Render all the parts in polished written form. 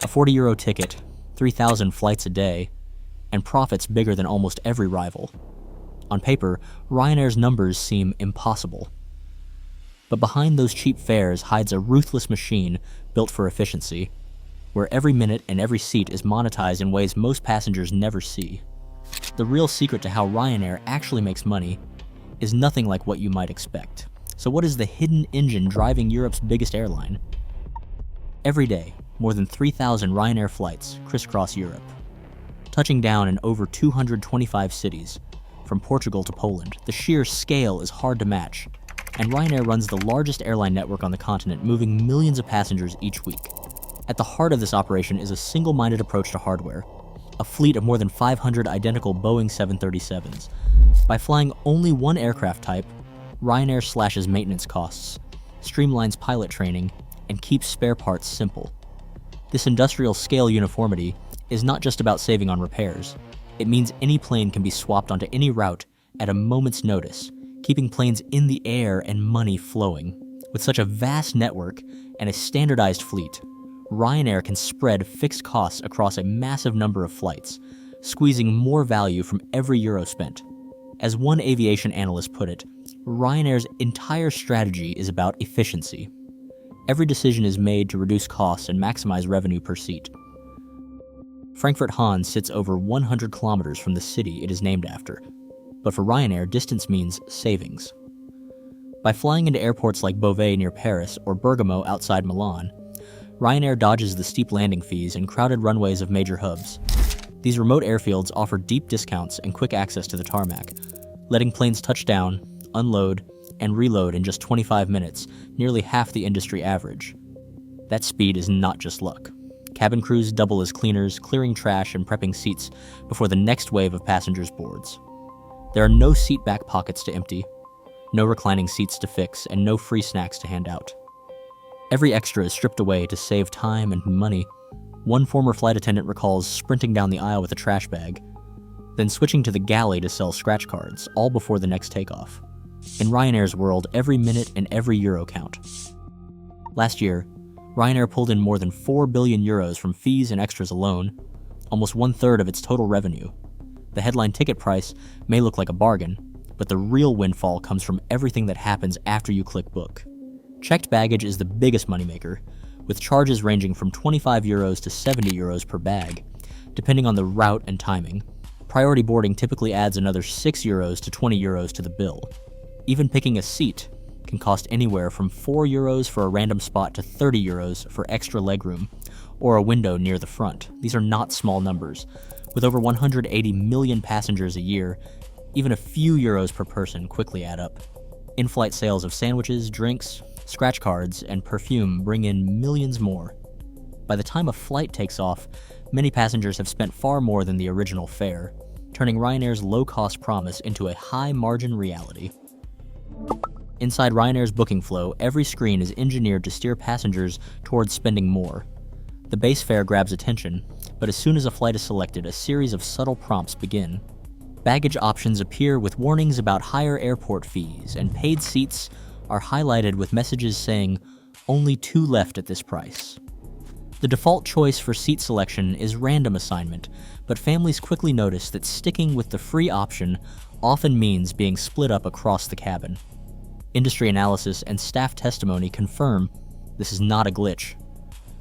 A €40 ticket, 3,000 flights a day, and profits bigger than almost every rival. On paper, Ryanair's numbers seem impossible. But behind those cheap fares hides a ruthless machine built for efficiency, where every minute and every seat is monetized in ways most passengers never see. The real secret to how Ryanair actually makes money is nothing like what you might expect. So what is the hidden engine driving Europe's biggest airline? Every day, more than 3,000 Ryanair flights crisscross Europe, touching down in over 225 cities, from Portugal to Poland. The sheer scale is hard to match, and Ryanair runs the largest airline network on the continent, moving millions of passengers each week. At the heart of this operation is a single-minded approach to hardware, a fleet of more than 500 identical Boeing 737s. By flying only one aircraft type, Ryanair slashes maintenance costs, streamlines pilot training, and keeps spare parts simple. This industrial-scale uniformity is not just about saving on repairs. It means any plane can be swapped onto any route at a moment's notice, keeping planes in the air and money flowing. With such a vast network and a standardized fleet, Ryanair can spread fixed costs across a massive number of flights, squeezing more value from every euro spent. As one aviation analyst put it, Ryanair's entire strategy is about efficiency. Every decision is made to reduce costs and maximize revenue per seat. Frankfurt-Hahn sits over 100 kilometers from the city it is named after, but for Ryanair, distance means savings. By flying into airports like Beauvais near Paris or Bergamo outside Milan, Ryanair dodges the steep landing fees and crowded runways of major hubs. These remote airfields offer deep discounts and quick access to the tarmac, letting planes touch down, unload, and reload in just 25 minutes, nearly half the industry average. That speed is not just luck. Cabin crews double as cleaners, clearing trash and prepping seats before the next wave of passengers boards. There are no seat back pockets to empty, no reclining seats to fix, and no free snacks to hand out. Every extra is stripped away to save time and money. One former flight attendant recalls sprinting down the aisle with a trash bag, then switching to the galley to sell scratch cards, all before the next takeoff. In Ryanair's world, every minute and every euro count. Last year, Ryanair pulled in more than €4 billion from fees and extras alone, almost one-third of its total revenue. The headline ticket price may look like a bargain, but the real windfall comes from everything that happens after you click book. Checked baggage is the biggest moneymaker, with charges ranging from €25 to €70 per bag, depending on the route and timing. Priority boarding typically adds another €6 to €20 to the bill. Even picking a seat can cost anywhere from €4 for a random spot to €30 for extra legroom, or a window near the front. These are not small numbers. With over 180 million passengers a year, even a few euros per person quickly add up. In-flight sales of sandwiches, drinks, scratch cards, and perfume bring in millions more. By the time a flight takes off, many passengers have spent far more than the original fare, turning Ryanair's low-cost promise into a high-margin reality. Inside Ryanair's booking flow, every screen is engineered to steer passengers towards spending more. The base fare grabs attention, but as soon as a flight is selected, a series of subtle prompts begin. Baggage options appear with warnings about higher airport fees, and paid seats are highlighted with messages saying, "Only 2 left at this price." The default choice for seat selection is random assignment, but families quickly notice that sticking with the free option often means being split up across the cabin. Industry analysis and staff testimony confirm this is not a glitch.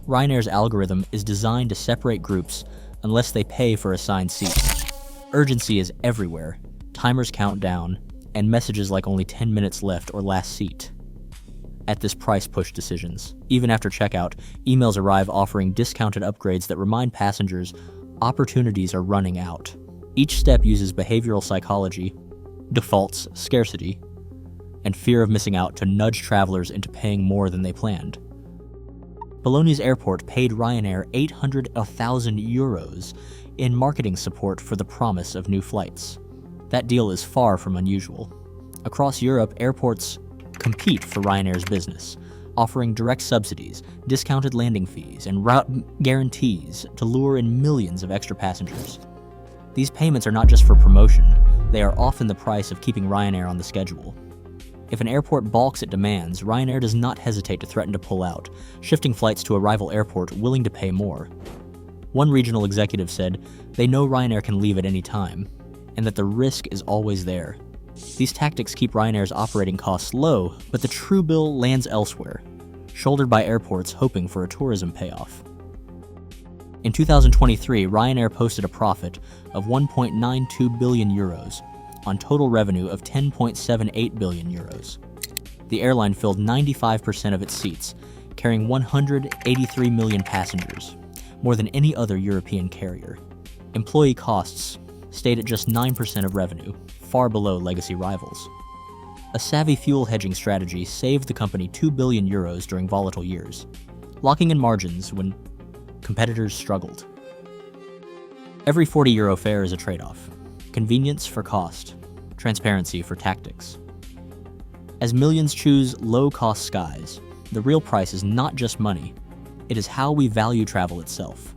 Ryanair's algorithm is designed to separate groups unless they pay for assigned seats. Urgency is everywhere, timers count down, and messages like only 10 minutes left or last seat. At this price push decisions. Even after checkout, emails arrive offering discounted upgrades that remind passengers opportunities are running out. Each step uses behavioral psychology, defaults, scarcity, and fear of missing out to nudge travelers into paying more than they planned. Bologna's airport paid Ryanair €800,000 in marketing support for the promise of new flights. That deal is far from unusual. Across Europe, airports compete for Ryanair's business, offering direct subsidies, discounted landing fees, and route guarantees to lure in millions of extra passengers. These payments are not just for promotion, they are often the price of keeping Ryanair on the schedule. If an airport balks at demands, Ryanair does not hesitate to threaten to pull out, shifting flights to a rival airport willing to pay more. One regional executive said they know Ryanair can leave at any time, and that the risk is always there. These tactics keep Ryanair's operating costs low, but the true bill lands elsewhere, shouldered by airports hoping for a tourism payoff. In 2023, Ryanair posted a profit of 1.92 billion euros on total revenue of 10.78 billion euros. The airline filled 95% of its seats, carrying 183 million passengers, more than any other European carrier. Employee costs stayed at just 9% of revenue, far below legacy rivals. A savvy fuel hedging strategy saved the company 2 billion euros during volatile years, locking in margins when competitors struggled. Every 40 euro fare is a trade-off. Convenience for cost, transparency for tactics. As millions choose low-cost skies, the real price is not just money, it is how we value travel itself.